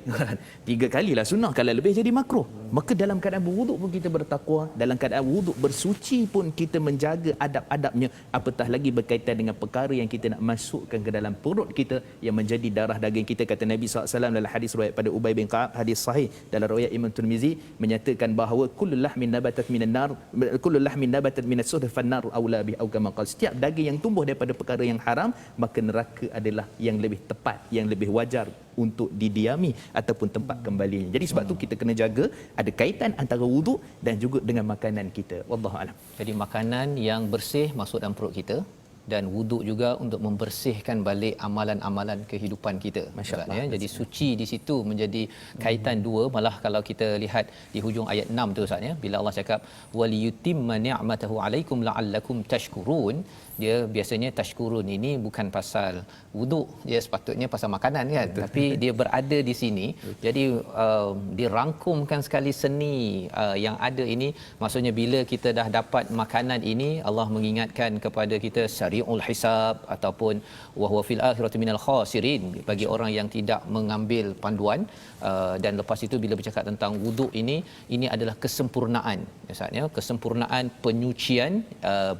3 kalilah sunnah, kalau lebih jadi makruh. Maka dalam keadaan berwuduk pun kita bertakwa, dalam keadaan wuduk bersuci pun kita menjaga adab-adabnya, apatah lagi berkaitan dengan perkara yang kita nak masukkan ke dalam perut kita yang menjadi darah daging kita. Kata Nabi SAW dalam hadis riwayat pada Ubay bin Ka'ab, hadis sahih dalam riwayat Imam Tirmizi, menyatakan bahawa kullu lahmin nabatat minan nar, kullu lahmin nabatat minas sudh fannar aula bi au kama qala. Setiap daging yang tumbuh daripada perkara yang haram, maka neraka adalah yang lebih tepat, yang lebih wajar untuk didiami ataupun tempat kembalinya. Jadi sebab tu kita kena jaga ada kaitan antara wuduk dan juga dengan makanan kita. Wallahu alam. Jadi makanan yang bersih masuk dalam perut kita, dan wuduk juga untuk membersihkan balik amalan-amalan kehidupan kita. Masya-Allah. Ya. Jadi suci di situ menjadi kaitan dua. Malah kalau kita lihat di hujung ayat 6 tu Ustaz ya, bila Allah cakap waliyutimma ni'matahu alaikum la'allakum tashkurun, dia biasanya tashkurun ini bukan pasal wuduk, dia sepatutnya pasal makanan kan. Betul. Tapi dia berada di sini. Jadi dirangkumkan sekali seni yang ada ini. Maksudnya bila kita dah dapat makanan ini, Allah mengingatkan kepada kita sari'ul hisab ataupun wa huwa fil akhirati minal khasirin, bagi orang yang tidak mengambil panduan. Dan lepas itu bila bercakap tentang wuduk ini adalah kesempurnaan, maksudnya kesempurnaan penyucian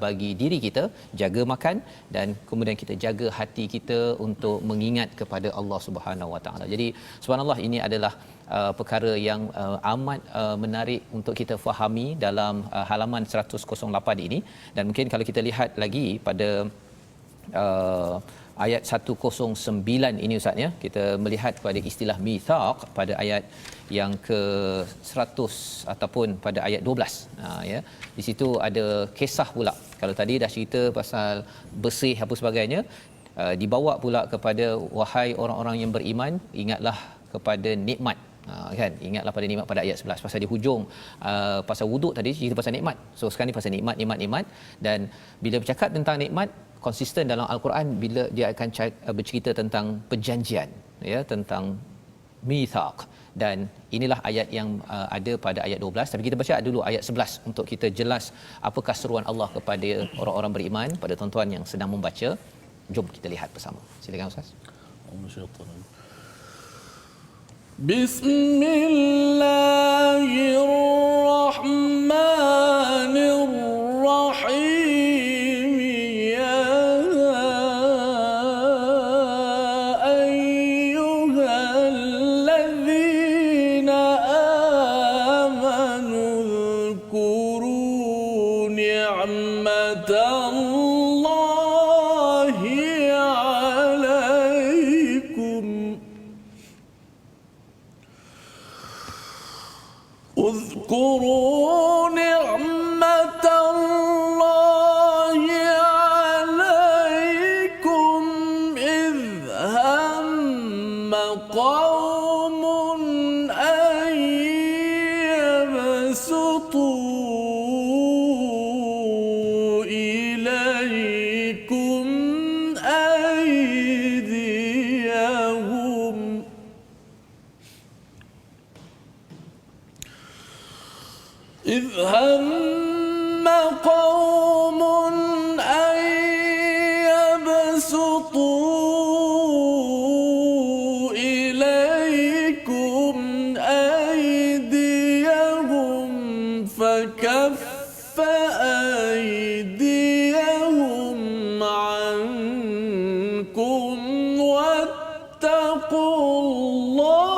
bagi diri kita, jaga makan, dan kemudian kita jaga hati kita untuk mengingat kepada Allah Subhanahu Wa Taala. Jadi subhanallah, ini adalah perkara yang amat menarik untuk kita fahami dalam halaman 108 ini. Dan mungkin kalau kita lihat lagi pada ayat 109 ini Ustaz ya, kita melihat pada istilah mithaq pada ayat yang ke-100 ataupun pada ayat 12. Ya, di situ ada kisah pula. Kalau tadi dah cerita pasal bersih apa sebagainya, dibawa pula kepada wahai orang-orang yang beriman, ingatlah kepada nikmat. Kan, ingatlah pada nikmat pada ayat 11. Pasal di hujung pasal wuduk tadi cerita pasal nikmat. So sekarang ni pasal nikmat. Dan bila bercakap tentang nikmat, konsisten dalam Al-Quran bila dia akan bercerita tentang perjanjian, ya, tentang mithaq. Dan inilah ayat yang ada pada ayat 12. Tapi kita baca dulu ayat 11 untuk kita jelas apakah seruan Allah kepada orang-orang beriman. Pada tuan-tuan yang sedang membaca, jom kita lihat bersama. Silakan Ustaz. Bismillahirrahmanirrahim. اذكروا نعمة الله عليكم إذ هم قوم أن يبسطوا إليكم أيديهم إذ هم قوم أن يبسطوا إليكم أيديهم فكف أيديهم عنكم واتقوا الله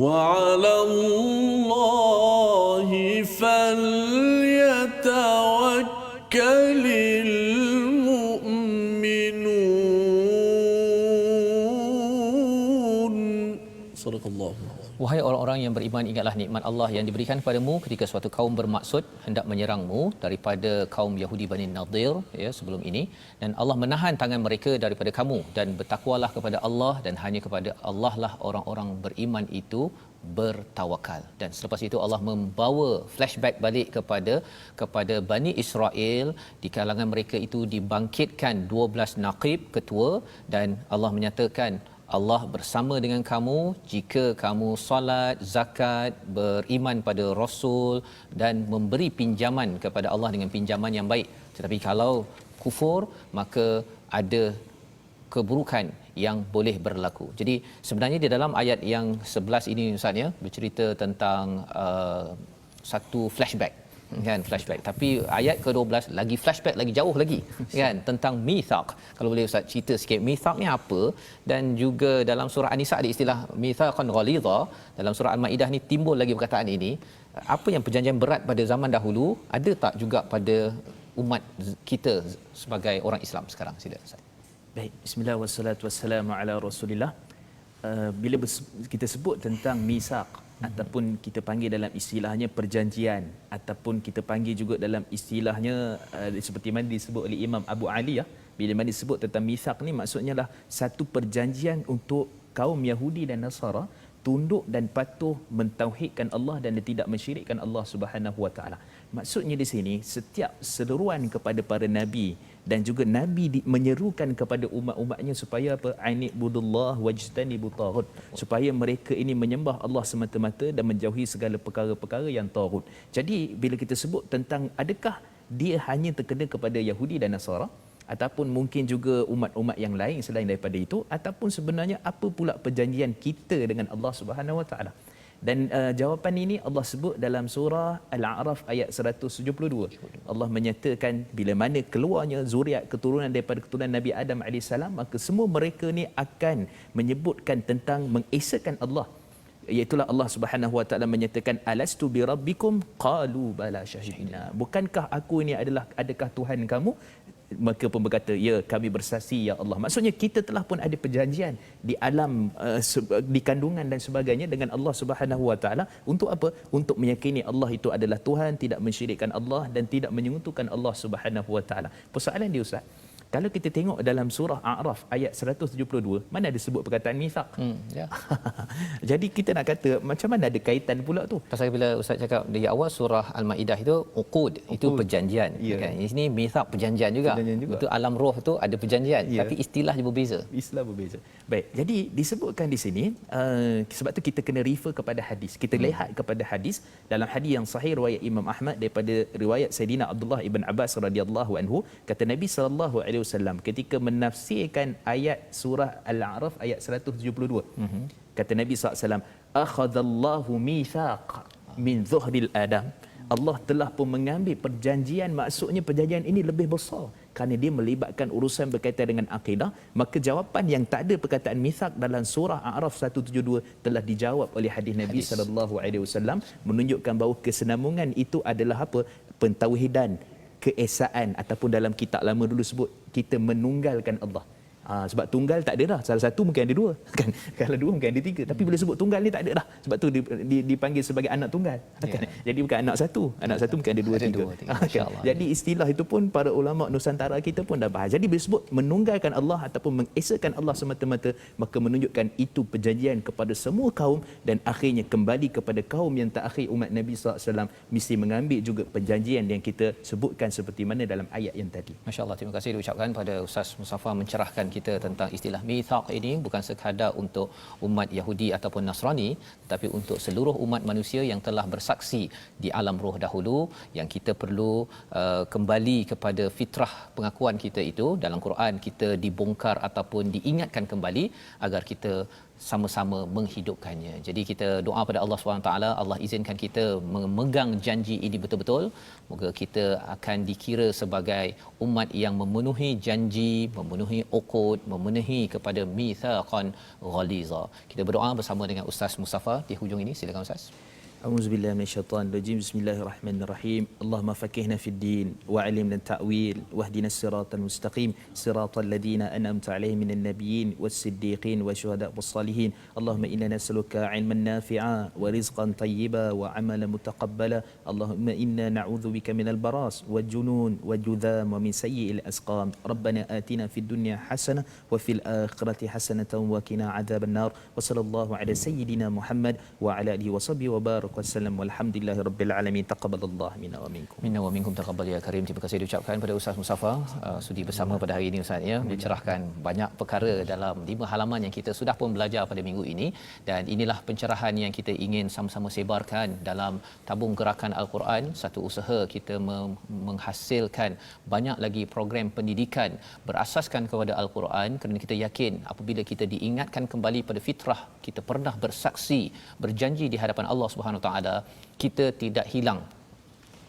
وعلى الله فليتوكل المؤمنون. صدق الله. Wahai orang-orang yang beriman, ingatlah nikmat Allah yang diberikan kepadamu ketika suatu kaum bermaksud hendak menyerangmu daripada kaum Yahudi Bani Nadir, ya, sebelum ini, dan Allah menahan tangan mereka daripada kamu, dan bertakwalah kepada Allah, dan hanya kepada Allah lah orang-orang beriman itu bertawakal. Dan selepas itu Allah membawa flashback balik kepada Bani Israel. Di kalangan mereka itu dibangkitkan 12 naqib ketua, dan Allah menyatakan Allah bersama dengan kamu jika kamu solat, zakat, beriman pada Rasul dan memberi pinjaman kepada Allah dengan pinjaman yang baik. Tetapi kalau kufur, maka ada keburukan yang boleh berlaku. Jadi sebenarnya di dalam ayat yang 11 ini Ustaz ya, bercerita tentang satu flashback, kan, flashback. Tapi ayat ke-12 lagi flashback lagi jauh lagi, kan, tentang mithaq. Kalau boleh Ustaz cerita sikit mithaq ni apa, dan juga dalam surah An-Nisa ada istilah mithaqan ghalidha. Dalam surah Al-Maidah ni timbul lagi perkataan ini. Apa yang perjanjian berat pada zaman dahulu ada tak juga pada umat kita sebagai orang Islam sekarang? Sila Ustaz. Baik, bismillah wassalatu wassalamu ala Rasulillah. Bila kita sebut tentang misaq ataupun kita panggil dalam istilahnya perjanjian, ataupun kita panggil juga dalam istilahnya seperti mana disebut oleh Imam Abu Ali ya, bila mana disebut tentang misaq ni maksudnya lah satu perjanjian untuk kaum Yahudi dan Nasara tunduk dan patuh mentauhidkan Allah dan tidak mensyirikkan Allah Subhanahu Wa Taala. Maksudnya di sini setiap seruan kepada para nabi dan juga nabi menyerukan kepada umat-umatnya supaya apa? Ainibudullah wajtanibut taghut, supaya mereka ini menyembah Allah semata-mata dan menjauhi segala perkara-perkara yang taghut. Jadi bila kita sebut tentang adakah dia hanya terkena kepada Yahudi dan Nasara ataupun mungkin juga umat-umat yang lain selain daripada itu, ataupun sebenarnya apa pula perjanjian kita dengan Allah Subhanahu Wa Taala? Dan jawapan ini Allah sebut dalam surah Al-A'raf ayat 172. Allah menyatakan bila mana keluarnya zuriat keturunan daripada keturunan Nabi Adam AS, maka semua mereka ni akan menyebutkan tentang mengesakan Allah. Iaitulah Allah Subhanahu Wa Taala menyatakan alastu bi rabbikum qalu bala syahidna. Bukankah aku ini adakah Tuhan kamu? Maka pun berkata, ya kami bersaksi ya Allah. Maksudnya kita telah pun ada perjanjian di alam di kandungan dan sebagainya dengan Allah Subhanahu Wa Taala untuk apa? Untuk meyakini Allah itu adalah Tuhan, tidak mensyirikkan Allah dan tidak menyekutukan Allah Subhanahu Wa Taala. Persoalan dia Ustaz, kalau kita tengok dalam surah A'raf ayat 172, mana ada sebut perkataan mithaq? Ya. Jadi kita nak kata macam mana ada kaitan pula tu? Pasal bila Ustaz cakap di awal surah Al-Maidah itu uqud, itu perjanjian, ya. Kan. Di sini mithaq perjanjian juga. Untuk alam roh tu ada perjanjian, ya. Tapi istilah je berbeza. Istilah berbeza. Baik, jadi disebutkan di sini sebab tu kita kena refer kepada hadis. Kita lihat kepada hadis dalam hadis yang sahih riwayat Imam Ahmad daripada riwayat Saidina Abdullah ibn Abbas radhiyallahu anhu, kata Nabi sallallahu alaihi wasallam ketika menafsirkan ayat surah Al-A'raf ayat 172. Kata Nabi SAW, akhadallahu mithaq min zuhril Adam. Allah telah pun mengambil perjanjian, maksudnya perjanjian ini lebih besar kerana dia melibatkan urusan berkaitan dengan akidah. Maka jawapan yang tak ada perkataan mithaq dalam surah A'raf 172 telah dijawab oleh hadis Nabi sallallahu alaihi wasallam, menunjukkan bahawa kesinambungan itu adalah apa? Pentauhidan, keesaan, ataupun dalam kitab lama dulu sebut kita menunggalkan Allah. Sebab tunggal tak ada dah, salah satu mungkin ada dua kan, kalau dua mungkin ada tiga, tapi bila sebut tunggal ni tak ada dah, sebab tu dipanggil sebagai anak tunggal kan? Jadi bukan anak satu mungkin ada dua, tiga. Kan? Jadi istilah itu pun para ulama Nusantara kita pun dah bahas. Jadi bila sebut menunggalkan Allah ataupun mengesakan Allah semata-mata, maka menunjukkan itu perjanjian kepada semua kaum, dan akhirnya kembali kepada kaum yang terakhir umat Nabi SAW mesti mengambil juga perjanjian yang kita sebutkan seperti mana dalam ayat yang tadi. Masya-Allah, terima kasih diucapkan pada Ustaz Mustafa mencerahkan kita tentang istilah mithaq ini bukan sekadar untuk umat Yahudi ataupun Nasrani, tetapi untuk seluruh umat manusia yang telah bersaksi di alam roh dahulu, yang kita perlu kembali kepada fitrah pengakuan kita itu. Dalam Quran kita dibongkar ataupun diingatkan kembali agar kita sama-sama menghidupkannya. Jadi kita doa pada Allah SWT, Allah izinkan kita memegang janji ini betul-betul. Moga kita akan dikira sebagai umat yang memenuhi janji, memenuhi uqud, memenuhi kepada mithaqan ghaliza. Kita berdoa bersama dengan Ustaz Mustafa di hujung ini. Silakan Ustaz. أعوذ بالله من الشيطان الرجيم بسم الله الرحمن الرحيم اللهم فقهنا في الدين وعلمنا التأويل واهدنا الصراط المستقيم صراط الذين أنعمت عليهم من النبيين والصديقين والشهداء والصالحين اللهم إنا نسألك علما نافعا ورزقا طيبا وعملا متقبلا اللهم إنا نعوذ بك من البراس والجنون والجذام ومن سيء الأسقام ربنا آتنا في الدنيا حسنة وفي الآخرة حسنة وقنا عذاب النار وصلى الله على سيدنا محمد وعلى آله وصحبه وبارك wasallam walhamdulillahirabbil alamin taqabbalallahu minna wa minkum. Minna wa minkum taqabbal ya karim. Terima kasih diucapkan pada Ustaz Mustafa sudi bersama pada hari ini Ustaz ya, mencerahkan banyak perkara dalam 5 halaman yang kita sudah pun belajar pada minggu ini, dan inilah pencerahan yang kita ingin sama-sama sebarkan dalam tabung gerakan Al-Quran, satu usaha kita menghasilkan banyak lagi program pendidikan berasaskan kepada Al-Quran, kerana kita yakin apabila kita diingatkan kembali pada fitrah kita pernah bersaksi berjanji di hadapan Allah Subhanahu Wa Taala, kita tidak hilang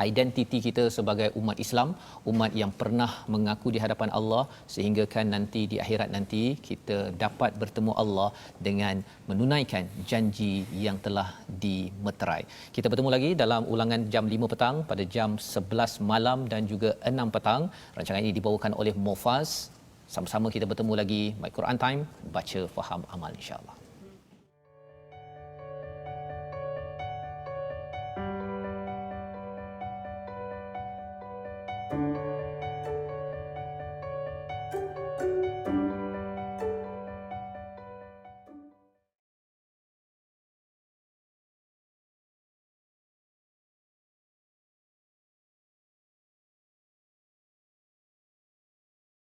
identiti kita sebagai umat Islam, umat yang pernah mengaku di hadapan Allah, sehingga kan nanti di akhirat nanti kita dapat bertemu Allah dengan menunaikan janji yang telah dimeterai. Kita bertemu lagi dalam ulangan jam 5 petang, pada jam 11 malam dan juga 6 petang. Rancangan ini dibawakan oleh Mofaz. Sama-sama kita bertemu lagi My Quran Time, baca faham amal insya-Allah.